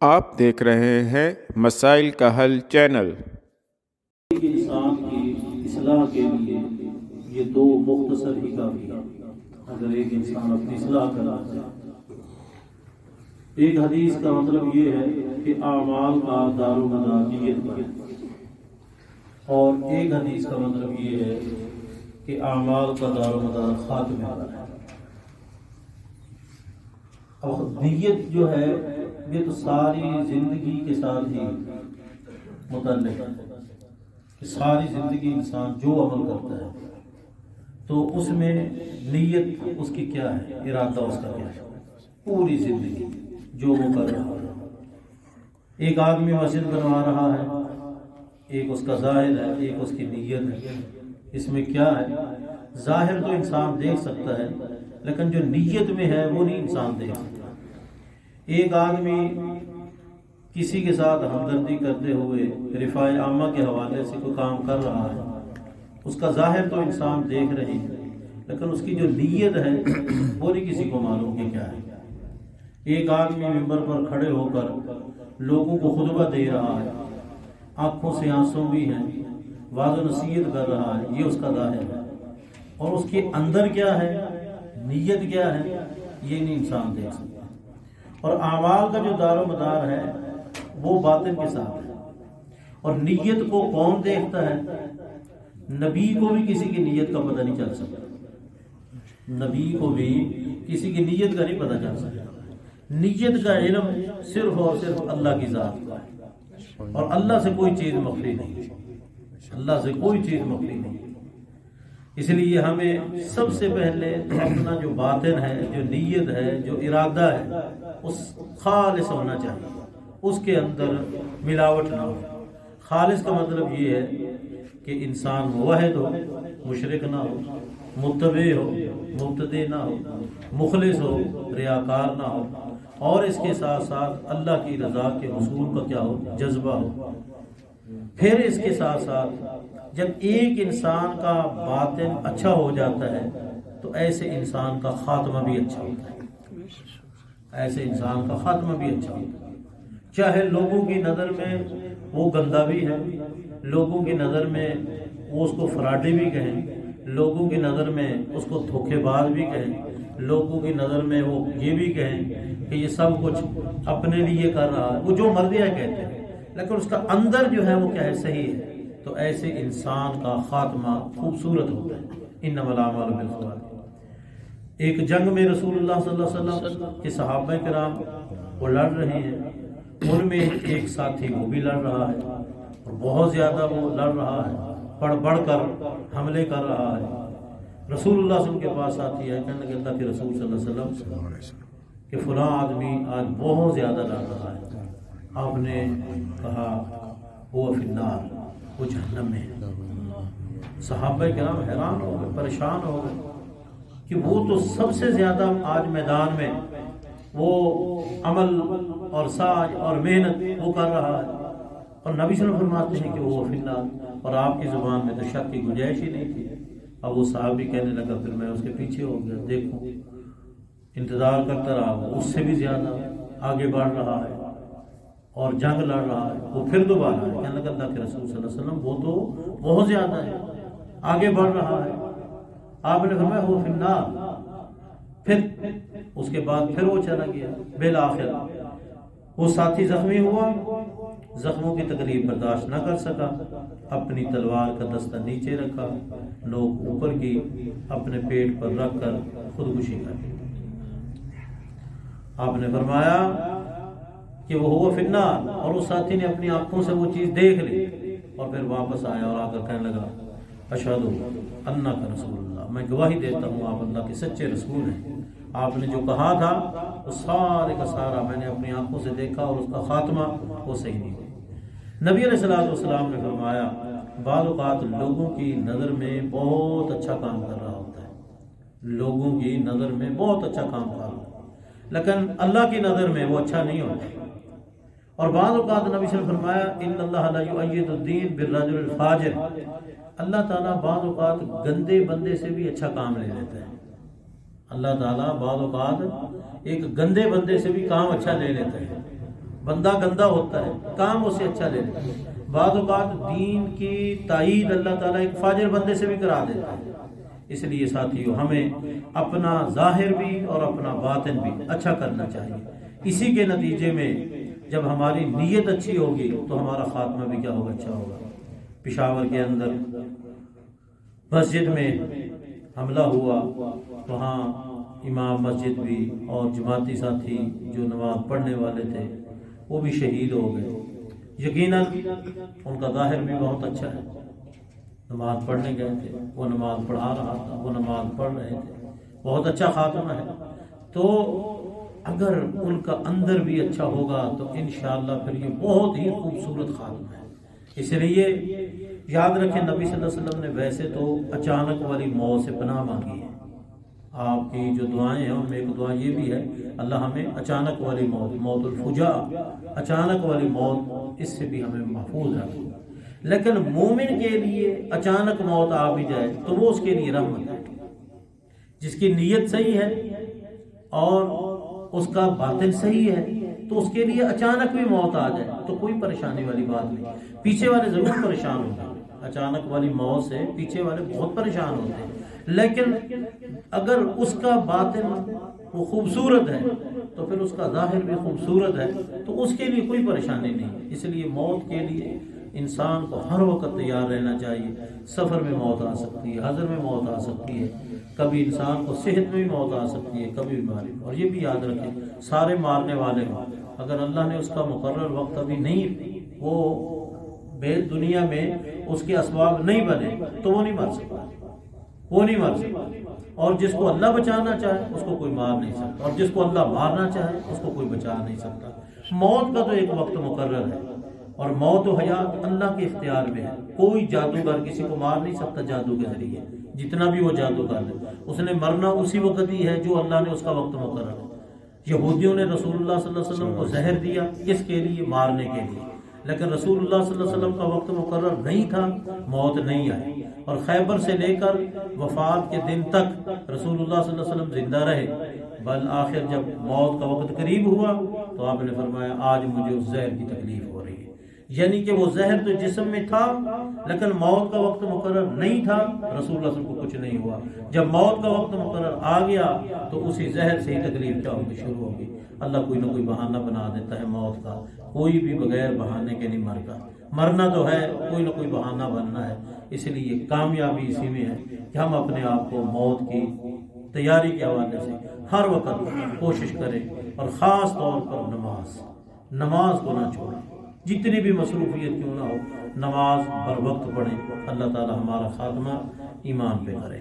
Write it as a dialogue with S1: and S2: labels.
S1: آپ دیکھ رہے ہیں مسائل کا حل چینل۔
S2: انسان کی اصلاح کے لیے یہ دو مختصر ہی کافی ہے اگر ایک انسان اپنی اصلاح کرنا چاہے۔ ایک حدیث کا مطلب یہ ہے کہ اعمال کا دار و مدار نیت پر ہے، اور ایک حدیث کا مطلب یہ ہے کہ اعمال کا دار و مدار خاتمے پر ہے۔ اب نیت جو ہے یہ تو ساری زندگی کے ساتھ ہی متعلق ہے کہ ساری زندگی انسان جو عمل کرتا ہے تو اس میں نیت اس کی کیا ہے، ارادہ اس کا کیا ہے، پوری زندگی جو وہ کر رہا ہے۔ ایک آدمی مسجد بنوا رہا ہے، ایک اس کا ظاہر ہے، ایک اس کی نیت ہے۔ اس میں کیا ہے، ظاہر تو انسان دیکھ سکتا ہے لیکن جو نیت میں ہے وہ نہیں انسان دیکھ سکتا۔ ایک آدمی کسی کے ساتھ ہمدردی کرتے ہوئے رفاع عامہ کے حوالے سے کوئی کام کر رہا ہے، اس کا ظاہر تو انسان دیکھ رہی ہے لیکن اس کی جو نیت ہے وہ نہیں کسی کو معلوم کہ کیا ہے۔ ایک آدمی ممبر پر کھڑے ہو کر لوگوں کو خطبہ دے رہا ہے، آنکھوں سے آنسو بھی ہیں، وعظ و نصیحت کر رہا ہے، یہ اس کا ظاہر ہے، اور اس کے اندر کیا ہے، نیت کیا ہے، یہ نہیں انسان دیکھ سکتا۔ اور اعمال کا جو دار و مدار ہے وہ باطن کے ساتھ ہے، اور نیت کو کون دیکھتا ہے؟ نبی کو بھی کسی کی نیت کا پتہ نہیں چل سکتا، نبی کو بھی کسی کی نیت کا نہیں پتہ چل سکتا۔ نیت کا علم صرف اور صرف اللہ کی ذات کا ہے، اور اللہ سے کوئی چیز مخفی نہیں، اللہ سے کوئی چیز مخفی نہیں۔ اس لیے ہمیں سب سے پہلے اپنا جو باطن ہے، جو نیت ہے، جو ارادہ ہے، اس خالص ہونا چاہیے، اس کے اندر ملاوٹ نہ ہو۔ خالص کا مطلب یہ ہے کہ انسان موحد ہو، مشرک نہ ہو، متبع ہو، مبتدع نہ ہو، مخلص ہو، ریاکار نہ ہو، اور اس کے ساتھ ساتھ اللہ کی رضا کے حصول کا کیا ہو، جذبہ ہو۔ پھر اس کے ساتھ ساتھ جب ایک انسان کا باطن اچھا ہو جاتا ہے تو ایسے انسان کا خاتمہ بھی اچھا ہوتا ہے، ایسے انسان کا خاتمہ بھی اچھا ہوتا ہے۔ چاہے لوگوں کی نظر میں وہ گندا بھی ہے، لوگوں کی نظر میں وہ اس کو فراڈی بھی کہیں، لوگوں کی نظر میں اس کو دھوکے باز بھی کہیں، لوگوں کی نظر میں وہ یہ بھی کہیں کہ یہ سب کچھ اپنے لیے کر رہا ہے، وہ جو مرضی ہے کہتے ہیں، لیکن اس کا اندر جو ہے وہ کیا ہے، صحیح ہے، تو ایسے انسان کا خاتمہ خوبصورت ہوتا ہے۔ انما الاعمال بالخواتیم۔ ایک جنگ میں رسول اللہ صلی اللہ علیہ وسلم کے صحابہ کرام وہ لڑ رہے ہیں، ان میں ایک ساتھی وہ بھی لڑ رہا ہے اور بہت زیادہ وہ لڑ رہا ہے، بڑھ کر حملے کر رہا ہے۔ رسول اللہ صلی اللہ علیہ وسلم کے پاس آتی ہے، کہنے لگے اللہ کے رسول صلی اللہ علیہ وسلم کہ فلاں آدمی آج بہت زیادہ لڑ رہا ہے۔ آپ نے کہا وہ فی النار، وہ جہنم میں ہے۔ صحابہ کرام حیران ہو گئے، پریشان ہو گئے کہ وہ تو سب سے زیادہ آج میدان میں وہ عمل اور سعی اور محنت وہ کر رہا ہے، اور نبی صلی اللہ علیہ وسلم فرماتے ہیں کہ وہ فی النار، اور آپ کی زبان میں تو شک کی گنجائش ہی نہیں تھی۔ اب وہ صحابی کہنے لگا، پھر میں اس کے پیچھے ہو گیا، دیکھوں انتظار کرتا رہا، وہ اس سے بھی زیادہ آگے بڑھ رہا ہے اور جنگ لڑ رہا ہے۔ وہ پھر دوبارہ ہے، کہنے لگا اللہ کے رسول صلی اللہ علیہ وسلم وہ تو بہت زیادہ ہے، آگے بڑھ رہا ہے۔ آپ نے فرمایا وہ فی النار۔ پھر اس کے بعد پھر وہ چلا گیا۔ بالآخر وہ ساتھی زخمی ہوا، زخموں کی تکلیف برداشت نہ کر سکا، اپنی تلوار کا دستہ نیچے رکھا، نوک اوپر کی، اپنے پیٹ پر رکھ کر خودکشی کر لی۔ آپ نے فرمایا کہ وہ ہوا فی النار، اور اس ساتھی نے اپنی آنکھوں سے وہ چیز دیکھ لی، اور پھر واپس آیا اور آ کر کہنے لگا اشہد انک رسول اللہ، میں گواہی دیتا ہوں آپ اللہ کے سچے رسول ہیں۔ آپ نے جو کہا تھا وہ سارے کا سارا میں نے اپنی آنکھوں سے دیکھا، اور اس کا خاتمہ وہ صحیح نہیں ہوا۔ نبی علیہ السلام نے فرمایا بعض اوقات لوگوں کی نظر میں بہت اچھا کام کر رہا ہوتا ہے، لوگوں کی نظر میں بہت اچھا کام کر رہا ہوتا ہے، لیکن اللہ کی نظر میں وہ اچھا نہیں ہوتا۔ اور بعض اوقات نبی صلی اللہ علیہ وسلم نے فرمایا ان اللہ لا یؤید الدین بالرجل الفاجر، اللہ تعالیٰ بعض اوقات گندے بندے سے بھی اچھا کام لے لیتا ہے۔ اللہ تعالیٰ بعض اوقات ایک گندے بندے سے بھی کام اچھا لے لیتا ہے۔ بندہ گندا ہوتا ہے، کام اسے اچھا لے لیتا ہے۔ بعض اوقات دین کی تائید اللہ تعالیٰ ایک فاجر بندے سے بھی کرا دیتا ہے۔ اس لیے ساتھیو ہمیں اپنا ظاہر بھی اور اپنا باطن بھی اچھا کرنا چاہیے۔ اسی کے نتیجے میں جب ہماری نیت اچھی ہوگی تو ہمارا خاتمہ بھی کیا ہوگا؟ اچھا ہوگا۔ پشاور کے اندر مسجد میں حملہ ہوا، وہاں امام مسجد بھی اور جماعتی ساتھی جو نماز پڑھنے والے تھے وہ بھی شہید ہو گئے۔ یقیناً ان کا ظاہر بھی بہت اچھا ہے، نماز پڑھنے گئے تھے، وہ نماز پڑھا رہا تھا، وہ نماز پڑھ رہے تھے، بہت اچھا خاتمہ ہے۔ تو اگر ان کا اندر بھی اچھا ہوگا تو انشاءاللہ پھر یہ بہت ہی خوبصورت خاتمہ ہے۔ اس لیے یاد رکھیں نبی صلی اللہ علیہ وسلم نے ویسے تو اچانک والی موت سے پناہ مانگی ہے۔ آپ کی جو دعائیں ہیں ان میں ایک دعا یہ بھی ہے، اللہ ہمیں اچانک والی موت، موت الفجاء، اچانک والی موت، اس سے بھی ہمیں محفوظ رکھے۔ لیکن مومن کے لیے اچانک موت آ بھی جائے تو وہ اس کے لیے رحمت ہے۔ جس کی نیت صحیح ہے اور اس کا باطن صحیح ہے تو اس کے لیے اچانک بھی موت آ جائے تو کوئی پریشانی والی بات نہیں۔ پیچھے والے ضرور پریشان ہوتے ہیں، اچانک والی موت سے پیچھے والے بہت پریشان ہوتے ہیں، لیکن اگر اس کا باطن وہ خوبصورت ہے تو پھر اس کا ظاہر بھی خوبصورت ہے تو اس کے لیے کوئی پریشانی نہیں۔ اس لیے موت کے لیے انسان کو ہر وقت تیار رہنا چاہیے۔ سفر میں موت آ سکتی ہے، حضر میں موت آ سکتی ہے، کبھی انسان کو صحت میں بھی موت آ سکتی ہے، کبھی بیماری میں۔ اور یہ بھی یاد رکھیں سارے مارنے والے ہوں، اگر اللہ نے اس کا مقرر وقت ابھی نہیں، وہ بے دنیا میں اس کے اسباب نہیں بنے تو وہ نہیں مر سکتا، وہ نہیں مر سکتا۔ اور جس کو اللہ بچانا چاہے اس کو کوئی مار نہیں سکتا، اور جس کو اللہ مارنا چاہے اس کو کوئی بچا نہیں سکتا۔ موت کا تو ایک وقت مقرر ہے، اور موت و حیات اللہ کے اختیار میں ہے۔ کوئی جادوگر کسی کو مار نہیں سکتا جادو کے ذریعے، جتنا بھی وہ جادوگر ہے، اس نے مرنا اسی وقت ہی ہے جو اللہ نے اس کا وقت مقرر ہے۔ یہودیوں نے رسول اللہ صلی اللہ علیہ وسلم کو زہر دیا، کس کے لیے؟ مارنے کے لیے، لیکن رسول اللہ صلی اللہ علیہ وسلم کا وقت مقرر نہیں تھا، موت نہیں آئی، اور خیبر سے لے کر وفات کے دن تک رسول اللہ صلی اللہ علیہ وسلم زندہ رہے۔ بل آخر جب موت کا وقت قریب ہوا تو آپ نے فرمایا آج مجھے اس زہر کی تکلیف ہو رہی ہے، یعنی کہ وہ زہر تو جسم میں تھا لیکن موت کا وقت مقرر نہیں تھا، رسول اللہ صلی اللہ علیہ وسلم کو کچھ نہیں ہوا۔ جب موت کا وقت مقرر آ گیا تو اسی زہر سے ہی تکلیف کیا ہوگی؟ شروع ہوگی۔ اللہ کوئی نہ کوئی بہانہ بنا دیتا ہے موت کا، کوئی بھی بغیر بہانے کے نہیں مرتا، مرنا تو ہے، کوئی نہ کوئی بہانہ بننا ہے۔ اس لیے کامیابی اسی میں ہے کہ ہم اپنے آپ کو موت کی تیاری کے حوالے سے ہر وقت کوشش کریں، اور خاص طور پر نماز کو نہ چھوڑیں، جتنی بھی مصروفیت کیوں نہ ہو نماز بر وقت پڑھیں۔ اللہ تعالی ہمارا خاتمہ ایمان پہ کرے۔